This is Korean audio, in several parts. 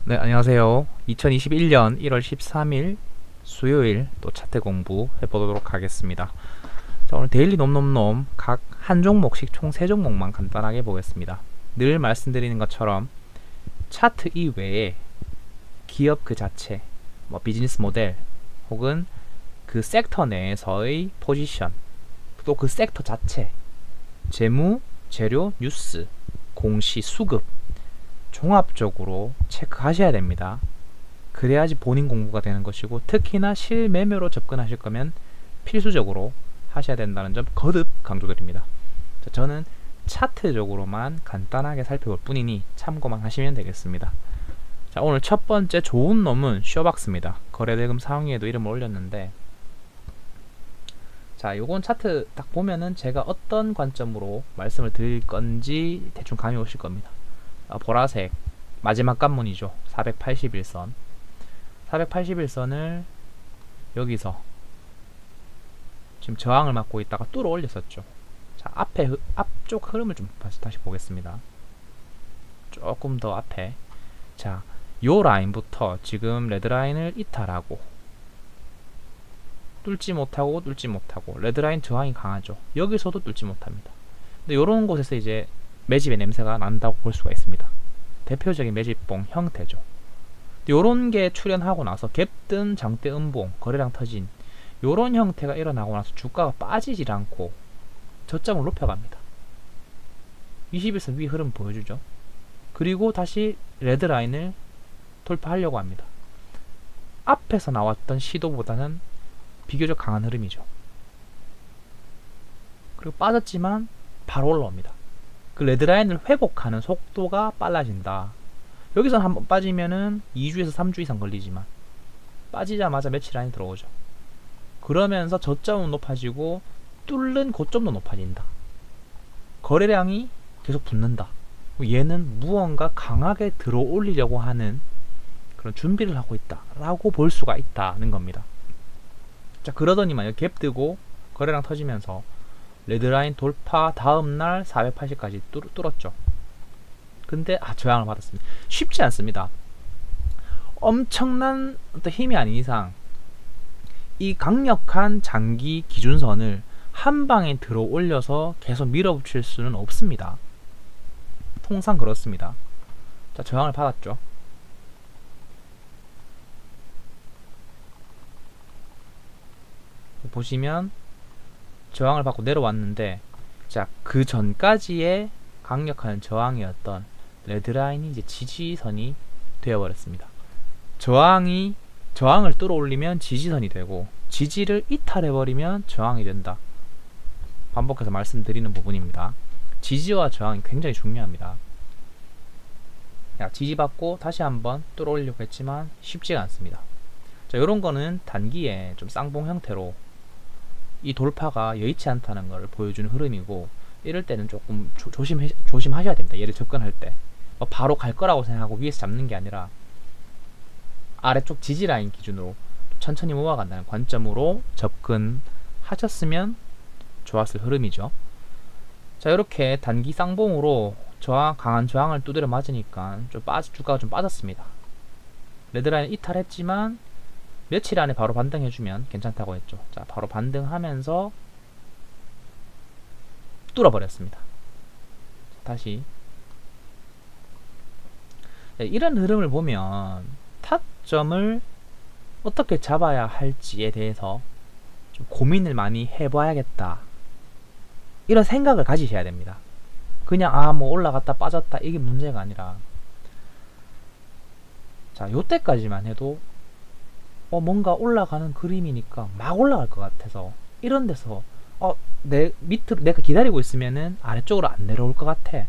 네, 안녕하세요. 2021년 1월 13일 수요일 또 차트 공부 해보도록 하겠습니다. 자, 오늘 데일리 놈놈놈 각 한 종목씩 총 3종목만 간단하게 보겠습니다. 늘 말씀드리는 것처럼 차트 이외에 기업 그 자체, 뭐 비즈니스 모델 혹은 그 섹터 내에서의 포지션, 또 그 섹터 자체, 재무, 재료, 뉴스, 공시, 수급 종합적으로 체크하셔야 됩니다. 그래야지 본인 공부가 되는 것이고, 특히나 실매매로 접근하실 거면 필수적으로 하셔야 된다는 점 거듭 강조드립니다. 자, 저는 차트적으로만 간단하게 살펴볼 뿐이니 참고만 하시면 되겠습니다. 자, 오늘 첫 번째 좋은 놈은 쇼박스입니다. 거래대금 상위에도 이름을 올렸는데, 자, 요건 차트 딱 보면은 제가 어떤 관점으로 말씀을 드릴 건지 대충 감이 오실 겁니다. 보라색 마지막 관문이죠. 481선 481선을 여기서 지금 저항을 맞고 있다가 뚫어 올렸었죠. 자, 앞쪽 흐름을 좀 다시 보겠습니다. 조금 더 앞에, 자, 요 라인부터 지금 레드라인을 이탈하고 뚫지 못하고 레드라인 저항이 강하죠. 여기서도 뚫지 못합니다. 근데 요런 곳에서 이제 매집의 냄새가 난다고 볼 수가 있습니다. 대표적인 매집봉 형태죠. 요런 게 출현하고 나서 갭뜬 장대 음봉, 거래량 터진 요런 형태가 일어나고 나서 주가가 빠지질 않고 저점을 높여갑니다. 21선 위 흐름 보여주죠. 그리고 다시 레드라인을 돌파하려고 합니다. 앞에서 나왔던 시도보다는 비교적 강한 흐름이죠. 그리고 빠졌지만 바로 올라옵니다. 그 레드라인을 회복하는 속도가 빨라진다. 여기서 한번 빠지면은 2주에서 3주 이상 걸리지만 빠지자마자 매치 라인 들어오죠. 그러면서 저점은 높아지고 뚫는 고점도 높아진다. 거래량이 계속 붙는다. 얘는 무언가 강하게 들어 올리려고 하는 그런 준비를 하고 있다 라고 볼 수가 있다는 겁니다. 자, 그러더니만 여기 갭 뜨고 거래량 터지면서 레드라인 돌파 다음날 480까지 뚫었죠. 근데 저항을 받았습니다. 쉽지 않습니다. 엄청난 어떤 힘이 아닌 이상 이 강력한 장기 기준선을 한 방에 들어 올려서 계속 밀어붙일 수는 없습니다. 통상 그렇습니다. 자, 저항을 받았죠. 보시면 저항을 받고 내려왔는데, 자, 그 전까지의 강력한 저항이었던 레드라인이 이제 지지선이 되어버렸습니다. 저항을 뚫어 올리면 지지선이 되고, 지지를 이탈해버리면 저항이 된다. 반복해서 말씀드리는 부분입니다. 지지와 저항이 굉장히 중요합니다. 지지받고 다시 한번 뚫어 올리려고 했지만 쉽지가 않습니다. 자, 요런 거는 단기에 좀 쌍봉 형태로 이 돌파가 여의치 않다는 걸 보여주는 흐름이고, 이럴 때는 조금 조심하셔야 됩니다. 얘를 접근할 때 바로 갈 거라고 생각하고 위에서 잡는 게 아니라 아래쪽 지지라인 기준으로 천천히 모아간다는 관점으로 접근하셨으면 좋았을 흐름이죠. 자, 이렇게 단기 쌍봉으로 강한 저항을 두드려 맞으니까 주가가 좀 빠졌습니다. 레드라인 이탈했지만 며칠 안에 바로 반등해주면 괜찮다고 했죠. 자, 바로 반등하면서 뚫어버렸습니다. 다시, 이런 흐름을 보면 타점을 어떻게 잡아야 할지에 대해서 좀 고민을 많이 해봐야겠다, 이런 생각을 가지셔야 됩니다. 그냥 뭐 올라갔다 빠졌다 이게 문제가 아니라, 자, 요때까지만 해도 뭔가 올라가는 그림이니까 막 올라갈 것 같아서, 이런 데서 밑으로 내가 기다리고 있으면은 아래쪽으로 안 내려올 것 같아,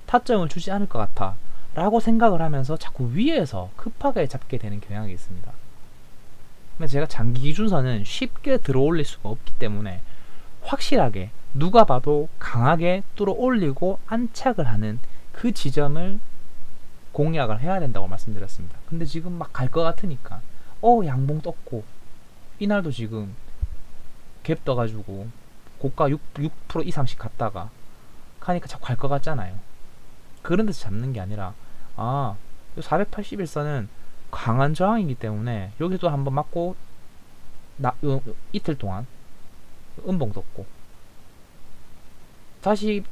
타점을 주지 않을 것 같아 라고 생각을 하면서 자꾸 위에서 급하게 잡게 되는 경향이 있습니다. 근데 제가 장기 기준선은 쉽게 들어 올릴 수가 없기 때문에 확실하게 누가 봐도 강하게 뚫어 올리고 안착을 하는 그 지점을 공략을 해야 된다고 말씀드렸습니다. 근데 지금 막 갈 것 같으니까 양봉 떴고, 이날도 지금 갭 떠가지고 고가 6% 이상씩 갔다가 가니까 자꾸 갈 것 같잖아요. 그런 데서 잡는 게 아니라 481선은 강한 저항이기 때문에 여기도 한번 맞고 이틀 동안 음봉 떴고 다시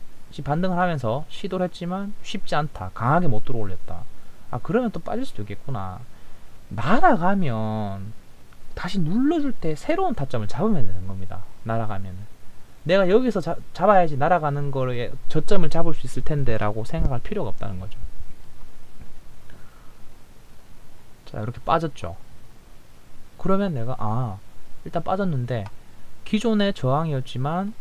반등을 하면서 시도를 했지만 쉽지 않다. 강하게 못 들어올렸다. 아, 그러면 또 빠질 수도 있겠구나. 날아가면 다시 눌러줄 때 새로운 타점을 잡으면 되는 겁니다. 날아가면은 내가 여기서 잡아야지 날아가는 거에 저점을 잡을 수 있을 텐데 라고 생각할 필요가 없다는 거죠. 자, 이렇게 빠졌죠. 그러면 내가 일단 빠졌는데 기존의 저항이었지만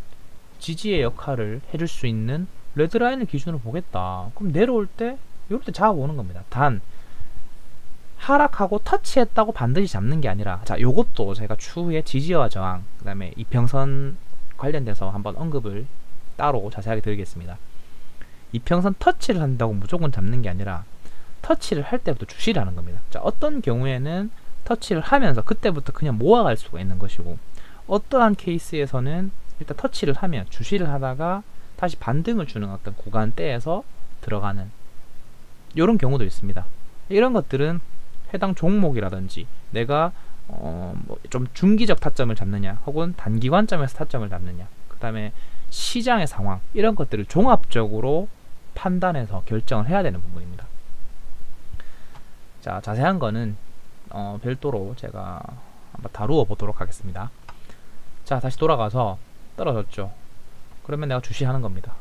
지지의 역할을 해줄 수 있는 레드라인을 기준으로 보겠다. 그럼 내려올 때 이럴 때 잡아보는 겁니다. 단 하락하고 터치했다고 반드시 잡는 게 아니라, 자, 요것도 제가 추후에 지지와 저항, 그 다음에 이평선 관련돼서 한번 언급을 따로 자세하게 드리겠습니다. 이평선 터치를 한다고 무조건 잡는 게 아니라 터치를 할 때부터 주시를 하는 겁니다. 자, 어떤 경우에는 터치를 하면서 그때부터 그냥 모아갈 수가 있는 것이고, 어떠한 케이스에서는 일단 터치를 하면 주시를 하다가 다시 반등을 주는 어떤 구간대에서 들어가는 이런 경우도 있습니다. 이런 것들은 해당 종목이라든지 내가 좀 중기적 타점을 잡느냐 혹은 단기 관점에서 타점을 잡느냐, 그 다음에 시장의 상황, 이런 것들을 종합적으로 판단해서 결정을 해야 되는 부분입니다. 자, 자세한 거는 별도로 제가 한번 다루어 보도록 하겠습니다. 자, 다시 돌아가서 떨어졌죠. 그러면 내가 주시하는 겁니다.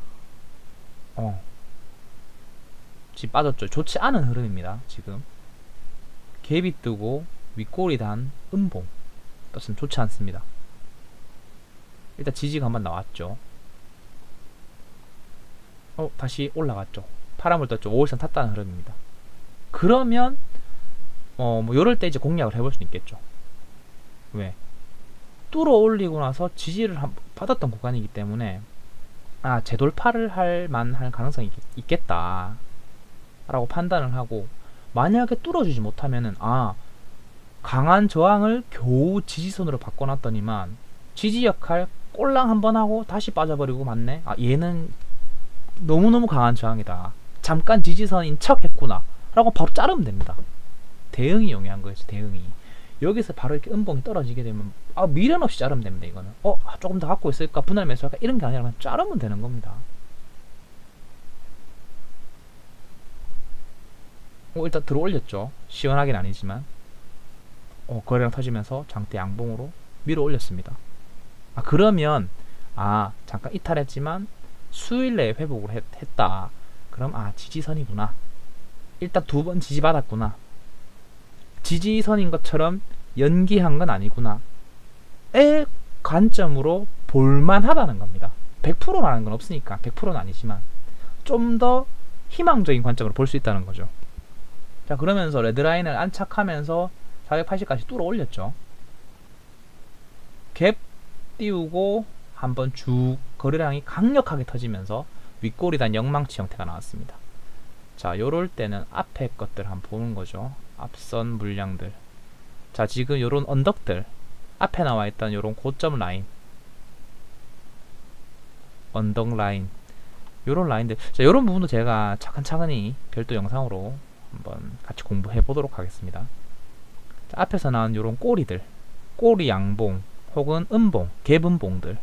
지금 빠졌죠. 좋지 않은 흐름입니다. 지금 갭이 뜨고 윗골이 단 음봉 떴으면 좋지 않습니다. 일단 지지가 한번 나왔죠. 다시 올라갔죠. 파란불 떴죠. 5일선 탔다는 흐름입니다. 그러면 뭐 요럴 때 이제 공략을 해볼 수 있겠죠. 왜? 뚫어 올리고 나서 지지를 받았던 구간이기 때문에 재돌파를 할 만한 가능성이 있겠다 라고 판단을 하고, 만약에 뚫어주지 못하면은 강한 저항을 겨우 지지선으로 바꿔놨더니만 지지 역할 꼴랑 한번 하고 다시 빠져버리고 맞네. 얘는 너무너무 강한 저항이다. 잠깐 지지선인 척 했구나 라고 바로 자르면 됩니다. 대응이 용이한 거였죠. 대응이. 여기서 바로 이렇게 음봉이 떨어지게 되면 미련 없이 자르면 됩니다. 이거는 조금 더 갖고 있을까, 분할 매수할까, 이런 게 아니라 그냥 자르면 되는 겁니다. 일단 들어 올렸죠. 시원하긴 아니지만 거래량 터지면서 장대 양봉으로 밀어 올렸습니다. 그러면 잠깐 이탈했지만 수일 내에 회복을 했다. 그럼 지지선이구나. 일단 두 번 지지받았구나. 지지선인 것처럼 연기한 건 아니구나 의 관점으로 볼만하다는 겁니다. 100%라는 건 없으니까 100%는 아니지만 좀 더 희망적인 관점으로 볼 수 있다는 거죠. 자, 그러면서 레드라인을 안착하면서 480까지 뚫어 올렸죠. 갭 띄우고 한번 쭉 거래량이 강력하게 터지면서 윗골이 단 영망치 형태가 나왔습니다. 자, 요럴 때는 앞에 것들 한번 보는 거죠. 앞선 물량들. 자, 지금 요런 언덕들, 앞에 나와 있던 요런 고점 라인, 언덕 라인, 요런 라인들. 자, 요런 부분도 제가 차근차근히 별도 영상으로 한번 같이 공부해 보도록 하겠습니다. 자, 앞에서 나온 요런 꼬리들, 꼬리 양봉 혹은 음봉, 갭 음봉들,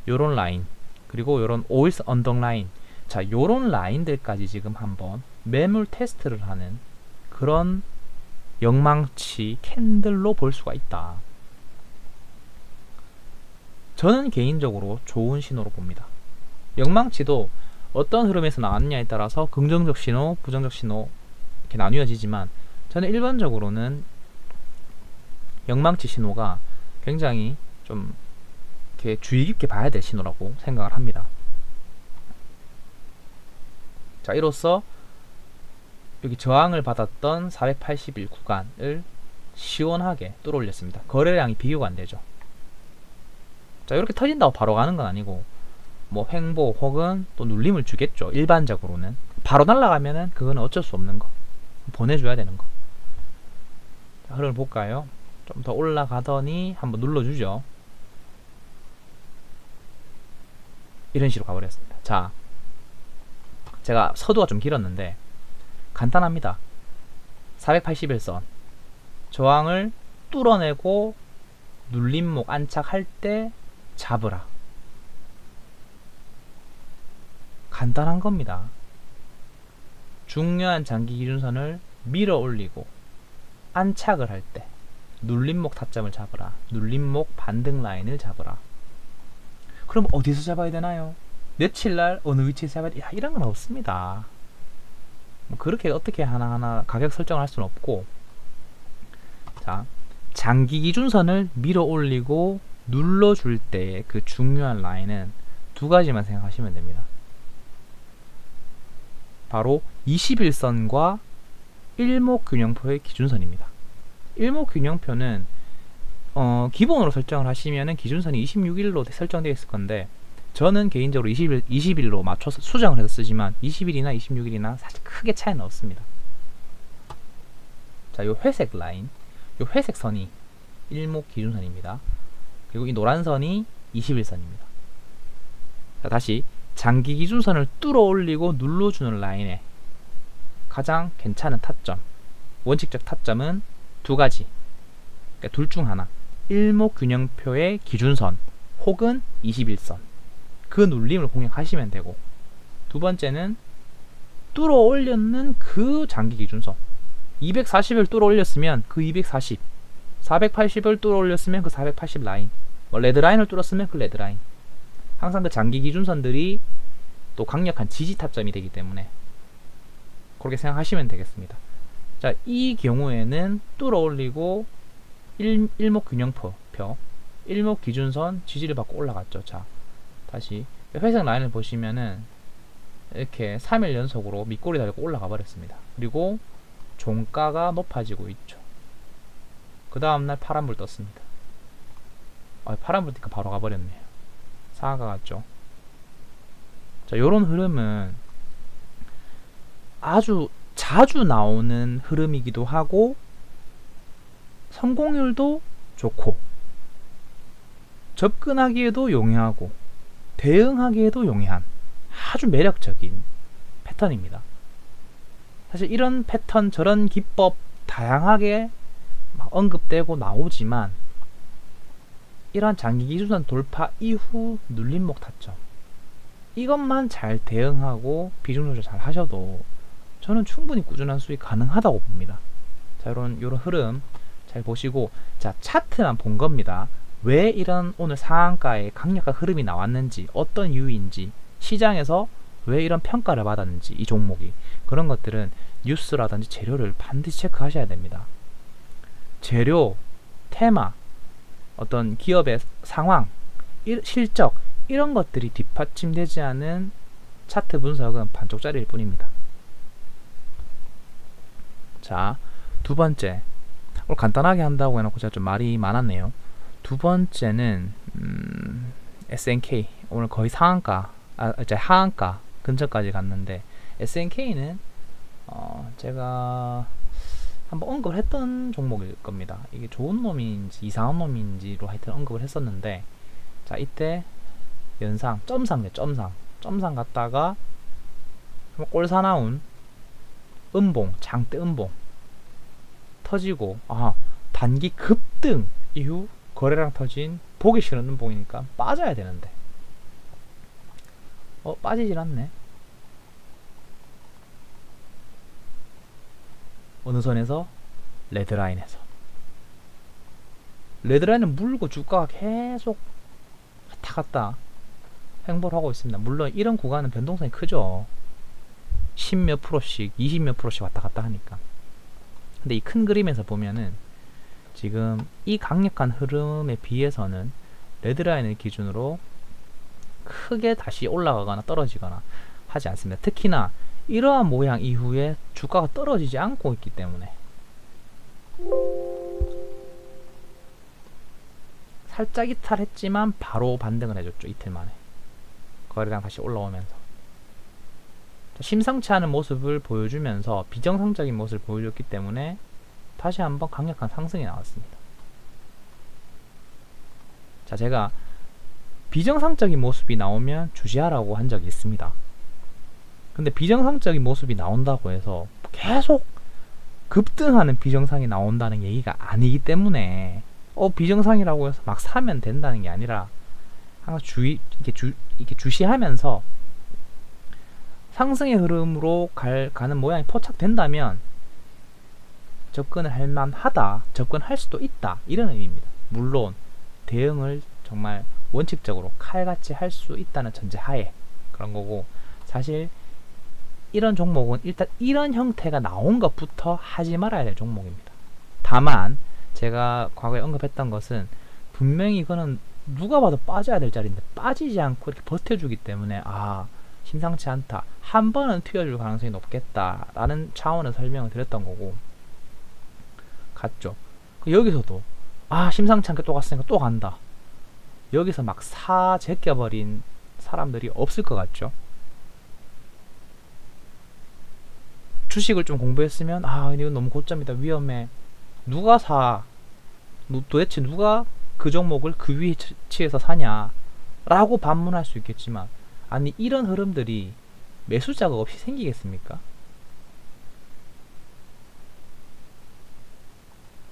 요런 라인, 그리고 요런 5일선 언덕 라인. 자, 요런 라인들까지 지금 한번 매물 테스트를 하는 그런 영망치 캔들로 볼 수가 있다. 저는 개인적으로 좋은 신호로 봅니다. 영망치도 어떤 흐름에서 나왔느냐에 따라서 긍정적 신호, 부정적 신호 이렇게 나뉘어지지만, 저는 일반적으로는 영망치 신호가 굉장히 좀 이렇게 주의 깊게 봐야 될 신호라고 생각을 합니다. 자, 이로써 여기 저항을 받았던 481 구간을 시원하게 뚫어 올렸습니다. 거래량이 비교가 안 되죠. 자, 이렇게 터진다고 바로 가는 건 아니고 뭐 횡보 혹은 또 눌림을 주겠죠. 일반적으로는 바로 날아가면은 그거는 어쩔 수 없는 거, 보내줘야 되는 거. 자, 흐름을 볼까요? 좀 더 올라가더니 한번 눌러주죠. 이런 식으로 가버렸습니다. 자, 제가 서두가 좀 길었는데 간단합니다. 481선 저항을 뚫어내고 눌림목 안착할 때 잡으라. 간단한 겁니다. 중요한 장기 기준선을 밀어 올리고 안착을 할 때 눌림목 타점을 잡으라. 눌림목 반등 라인을 잡으라. 그럼 어디서 잡아야 되나요? 며칠날 어느 위치에서 잡아야 돼? 야, 이런 건 없습니다. 뭐 그렇게 어떻게 하나하나 가격 설정을 할 수는 없고, 자, 장기 기준선을 밀어 올리고 눌러줄 때의 그 중요한 라인은 두 가지만 생각하시면 됩니다. 바로 21선과 일목균형표의 기준선입니다. 일목균형표는 기본으로 설정을 하시면은 기준선이 26일로 설정되어 있을 건데, 저는 개인적으로 20일로 맞춰서 수정을 해서 쓰지만 20일이나 26일이나 사실 크게 차이는 없습니다. 자, 요 회색 라인, 요 회색 선이 일목 기준선입니다. 그리고 이 노란 선이 21선입니다. 자, 다시 장기 기준선을 뚫어 올리고 눌러주는 라인에 가장 괜찮은 타점, 원칙적 타점은 두 가지, 그러니까 둘 중 하나, 일목균형표의 기준선 혹은 21선, 그 눌림을 공략하시면 되고, 두 번째는 뚫어 올렸는 그 장기 기준선, 240을 뚫어 올렸으면 그 240, 480을 뚫어 올렸으면 그 480 라인, 레드라인을 뚫었으면 그 레드라인, 항상 그 장기 기준선들이 또 강력한 지지 타점이 되기 때문에 그렇게 생각하시면 되겠습니다. 자, 이 경우에는 뚫어 올리고 일목균형표, 일목기준선 지지를 받고 올라갔죠. 자, 다시 회색 라인을 보시면은 이렇게 3일 연속으로 밑꼬리 달고 올라가 버렸습니다. 그리고 종가가 높아지고 있죠. 그 다음날 파란불 떴습니다. 파란불 뜨니까 바로 가버렸네요. 상하가 갔죠. 자, 요런 흐름은 아주 자주 나오는 흐름이기도 하고, 성공률도 좋고, 접근하기에도 용이하고, 대응하기에도 용이한 아주 매력적인 패턴입니다. 사실 이런 패턴, 저런 기법 다양하게 언급되고 나오지만, 이러한 장기 기준선 돌파 이후 눌림목 타점, 이것만 잘 대응하고 비중 조절 잘 하셔도 저는 충분히 꾸준한 수익 가능하다고 봅니다. 자, 요런 흐름 잘 보시고, 자, 차트만 본 겁니다. 왜 이런 오늘 상한가에 강력한 흐름이 나왔는지, 어떤 이유인지, 시장에서 왜 이런 평가를 받았는지, 이 종목이, 그런 것들은 뉴스라든지 재료를 반드시 체크하셔야 됩니다. 재료, 테마, 어떤 기업의 상황, 실적, 이런 것들이 뒷받침되지 않은 차트 분석은 반쪽짜리일 뿐입니다. 자, 두 번째, 오늘 간단하게 한다고 해놓고 제가 좀 말이 많았네요. 두 번째는 SNK, 오늘 거의 상한가, 이제 하한가 근처까지 갔는데, SNK는 제가 한번 언급을 했던 종목일 겁니다. 이게 좋은 놈인지 이상한 놈인지로 하여튼 언급을 했었는데, 자, 이때 연상, 점상 갔다가 꼴사나운 음봉, 장대 음봉 터지고, 단기 급등 이후 거래량 터진 보기 싫은 음봉이니까 빠져야 되는데 빠지질 않네. 어느 선에서? 레드라인에서. 레드라인은 물고 주가가 계속 왔다 갔다 횡보를 하고 있습니다. 물론 이런 구간은 변동성이 크죠. 10몇 프로씩, 20몇 프로씩 왔다 갔다 하니까. 근데 이 큰 그림에서 보면은 지금 이 강력한 흐름에 비해서는 레드라인을 기준으로 크게 다시 올라가거나 떨어지거나 하지 않습니다. 특히나 이러한 모양 이후에 주가가 떨어지지 않고 있기 때문에 살짝 이탈했지만 바로 반등을 해줬죠. 이틀 만에 거래량 다시 올라오면서 심상치 않은 모습을 보여주면서 비정상적인 모습을 보여줬기 때문에 다시 한번 강력한 상승이 나왔습니다. 자, 제가 비정상적인 모습이 나오면 주시하라고 한 적이 있습니다. 근데 비정상적인 모습이 나온다고 해서 계속 급등하는 비정상이 나온다는 얘기가 아니기 때문에 비정상이라고 해서 막 사면 된다는 게 아니라 항상 이렇게 주시하면서 상승의 흐름으로 가는 모양이 포착된다면 접근을 할 만하다, 접근할 수도 있다, 이런 의미입니다. 물론 대응을 정말 원칙적으로 칼같이 할 수 있다는 전제하에 그런 거고, 사실 이런 종목은 일단 이런 형태가 나온 것부터 하지 말아야 될 종목입니다. 다만 제가 과거에 언급했던 것은 분명히 이거는 누가 봐도 빠져야 될 자리인데 빠지지 않고 이렇게 버텨주기 때문에 심상치 않다, 한 번은 튀어줄 가능성이 높겠다라는 차원에서 설명을 드렸던 거고, 갔죠. 여기서도 심상치 않게 또 갔으니까 또 간다, 여기서 막 제껴버린 사람들이 없을 것 같죠. 주식을 좀 공부했으면 이건 너무 고점이다, 위험해, 누가 사, 도대체 누가 그 종목을 그 위치에서 사냐 라고 반문할 수 있겠지만, 아니 이런 흐름들이 매수 자극 없이 생기겠습니까?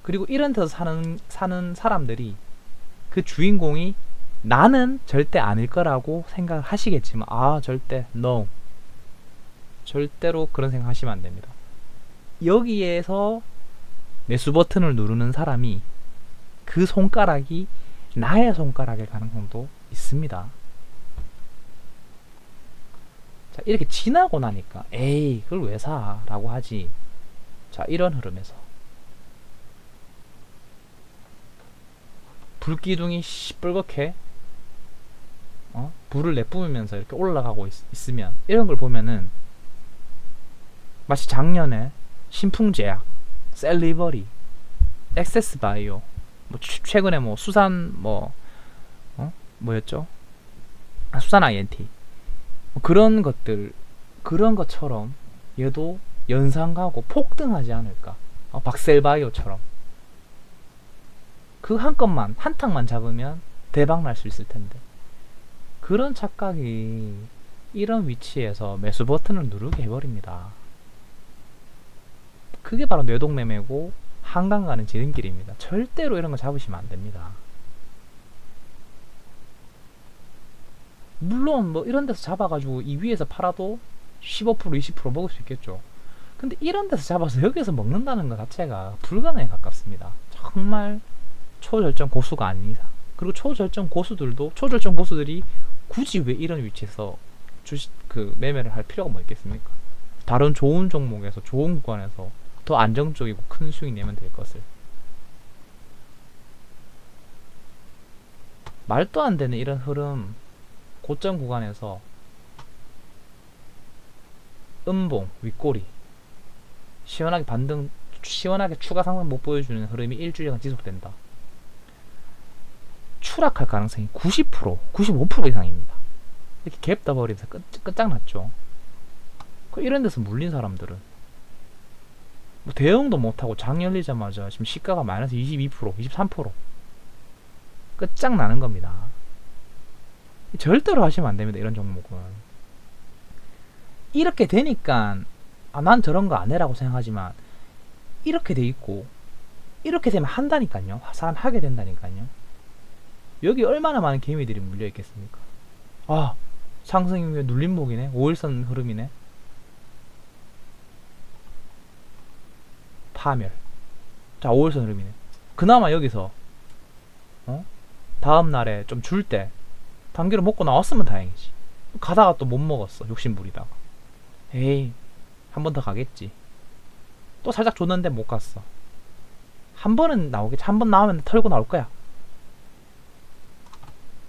그리고 이런 데서 사는 사람들이 그 주인공이 나는 절대 아닐 거라고 생각을 하시겠지만 절대 no, 절대로 그런 생각 하시면 안 됩니다. 여기에서 매수 버튼을 누르는 사람이 그 손가락이 나의 손가락일 가능성도 있습니다. 자, 이렇게 지나고 나니까 에이 그걸 왜 사? 라고 하지. 자, 이런 흐름에서 불기둥이 시뻘겋게 불을 내뿜으면서 이렇게 올라가고 있으면, 이런 걸 보면은 마치 작년에 신풍제약, 셀리버리, 액세스바이오, 최근에 수산 뭐였죠? 수산 INT, 그런 것처럼 얘도 연상가고 폭등하지 않을까. 박셀바이오처럼 그 한 탕만 잡으면 대박 날 수 있을 텐데, 그런 착각이 이런 위치에서 매수 버튼을 누르게 해버립니다. 그게 바로 뇌동매매고 한강 가는 지름길입니다. 절대로 이런 거 잡으시면 안 됩니다. 물론 이런 데서 잡아가지고 이 위에서 팔아도 15% 20% 먹을 수 있겠죠. 근데 이런 데서 잡아서 여기서 먹는다는 것 자체가 불가능에 가깝습니다. 정말 초절정 고수가 아닌 이상. 그리고 초절정 고수들이 굳이 왜 이런 위치에서 매매를 할 필요가 뭐 있겠습니까? 다른 좋은 종목에서 좋은 구간에서 더 안정적이고 큰 수익 내면 될 것을. 말도 안 되는 이런 흐름, 고점 구간에서 음봉, 윗꼬리, 시원하게 추가 상승 못 보여주는 흐름이 일주일간 지속된다. 추락할 가능성이 90%, 95% 이상입니다. 이렇게 갭 떠버리면서 끝장났죠. 이런 데서 물린 사람들은 대응도 못하고 장 열리자마자 지금 시가가 마이너스 22%, 23% 끝장나는 겁니다. 절대로 하시면 안 됩니다. 이런 종목은. 이렇게 되니까 난 저런 거 안 해라고 생각하지만, 이렇게 돼 있고 이렇게 되면 한다니까요. 사람 하게 된다니까요. 여기 얼마나 많은 개미들이 물려 있겠습니까? 상승이 왜 눌림목이네, 5일선 흐름이네, 파멸. 자, 5일선 흐름이네. 그나마 여기서 다음날에 좀 줄 때 단기로 먹고 나왔으면 다행이지. 가다가 또 못 먹었어, 욕심 부리다가. 에이, 한 번 더 가겠지. 또 살짝 줬는데 못 갔어. 한 번은 나오겠지. 한 번 나오면 털고 나올 거야.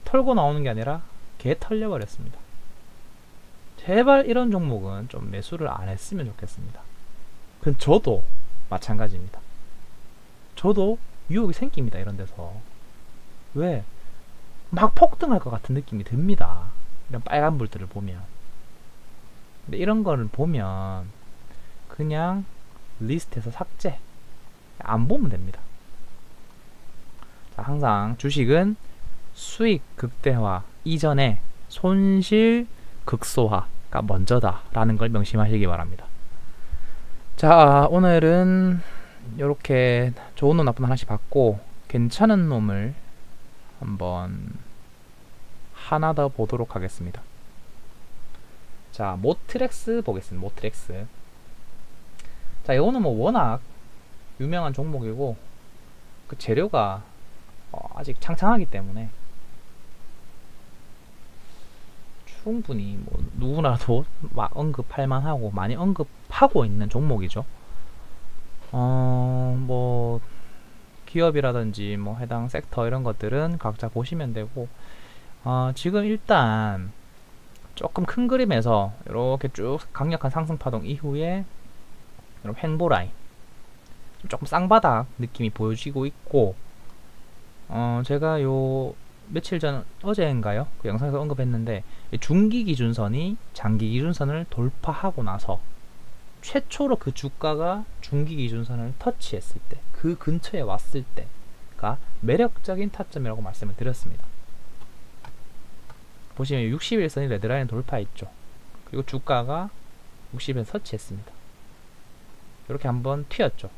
털고 나오는 게 아니라 개 털려버렸습니다. 제발 이런 종목은 좀 매수를 안 했으면 좋겠습니다. 그럼 저도 마찬가지입니다. 저도 유혹이 생깁니다. 이런 데서. 왜? 막 폭등할 것 같은 느낌이 듭니다. 이런 빨간 불들을 보면. 근데 이런 거를 보면 그냥 리스트에서 삭제, 안 보면 됩니다. 자, 항상 주식은 수익 극대화 이전에 손실 극소화가 먼저다 라는 걸 명심하시기 바랍니다. 자, 오늘은 이렇게 좋은 놈 나쁜 놈 하나씩 봤고 괜찮은 놈을 한번 하나 더 보도록 하겠습니다. 자, 모트렉스 보겠습니다. 모트렉스. 자, 이거는 뭐 워낙 유명한 종목이고 그 재료가 아직 창창하기 때문에 충분히 뭐 누구나도 막 언급할 만하고 많이 언급하고 있는 종목이죠. 뭐 기업이라든지 뭐 해당 섹터 이런 것들은 각자 보시면 되고, 지금 일단 조금 큰 그림에서 이렇게 쭉 강력한 상승 파동 이후에 이런 횡보 라인, 조금 쌍바닥 느낌이 보여지고 있고, 제가 요 며칠 전 어제인가요? 그 영상에서 언급했는데 중기 기준선이 장기 기준선을 돌파하고 나서 최초로 그 주가가 중기 기준선을 터치했을 때, 그 근처에 왔을 때가 매력적인 타점이라고 말씀을 드렸습니다. 보시면 60일선이 레드라인 돌파했죠. 그리고 주가가 60일 터치했습니다. 이렇게 한번 튀었죠.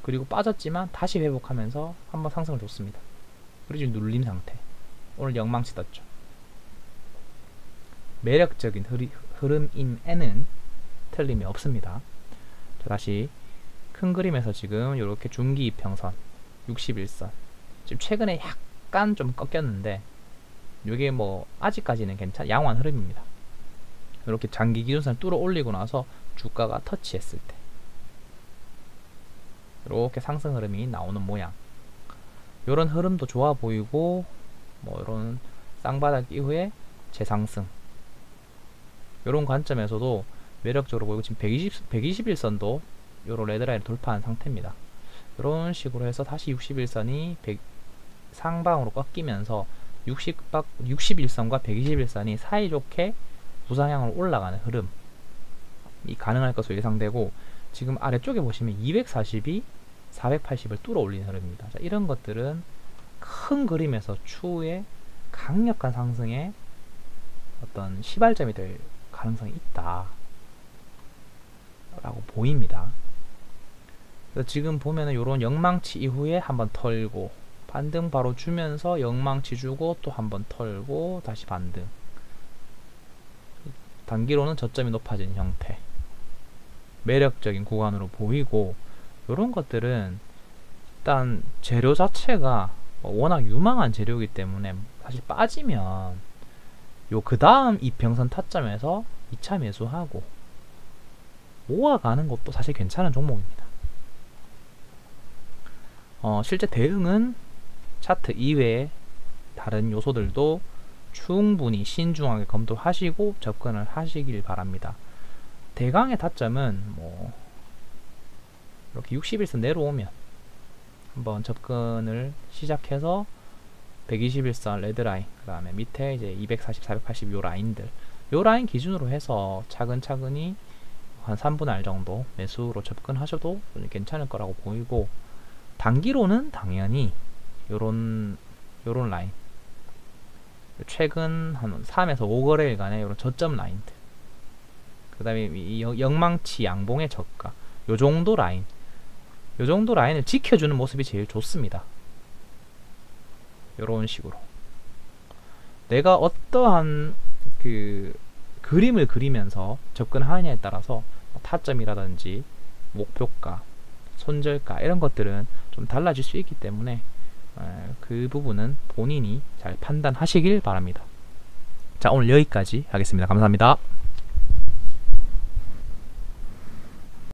그리고 빠졌지만 다시 회복하면서 한번 상승을 줬습니다. 그리고 지금 눌림 상태. 오늘 영망치 떴죠. 매력적인 흐름임에는 틀림이 없습니다. 자, 다시 큰 그림에서 지금 이렇게 중기 이평선 61선 지금 최근에 약간 좀 꺾였는데 이게 뭐 아직까지는 양호한 흐름입니다. 이렇게 장기 기준선을 뚫어 올리고 나서 주가가 터치했을 때 이렇게 상승 흐름이 나오는 모양. 이런 흐름도 좋아 보이고, 뭐 이런 쌍바닥 이후에 재상승, 이런 관점에서도 매력적으로 보이고, 지금 121선도 요런 레드라인을 돌파한 상태입니다. 이런 식으로 해서 다시 61선이 상방으로 꺾이면서 61선과 121선이 사이좋게 우상향으로 올라가는 흐름이 가능할 것으로 예상되고, 지금 아래쪽에 보시면 240이 480을 뚫어 올리는 흐름입니다. 자, 이런 것들은 큰 그림에서 추후에 강력한 상승의 어떤 시발점이 될 가능성이 있다 라고 보입니다. 그래서 지금 보면은 요런 영망치 이후에 한번 털고 반등 바로 주면서 영망치 주고 또 한번 털고 다시 반등, 단기로는 저점이 높아진 형태, 매력적인 구간으로 보이고, 이런 것들은 일단 재료 자체가 워낙 유망한 재료이기 때문에 사실 빠지면 요 그 다음 이평선 타점에서 2차 매수하고 모아가는 것도 사실 괜찮은 종목입니다. 실제 대응은 차트 이외에 다른 요소들도 충분히 신중하게 검토하시고 접근을 하시길 바랍니다. 대강의 타점은 뭐 이렇게 61선 내려오면 한번 접근을 시작해서 121선 레드라인, 그 다음에 밑에 이제 240, 480 요 라인들, 요 라인 기준으로 해서 차근차근히 한 3분의 1 정도 매수로 접근하셔도 괜찮을 거라고 보이고, 단기로는 당연히 요런 라인, 최근 한 3에서 5거래일간의 요런 저점 라인들, 그 다음에 이 영망치 양봉의 저가, 요 정도 라인을 지켜주는 모습이 제일 좋습니다. 요런 식으로 내가 어떠한 그 그림을 그리면서 접근하느냐에 따라서 타점이라든지 목표가, 손절가 이런 것들은 좀 달라질 수 있기 때문에 그 부분은 본인이 잘 판단하시길 바랍니다. 자, 오늘 여기까지 하겠습니다. 감사합니다.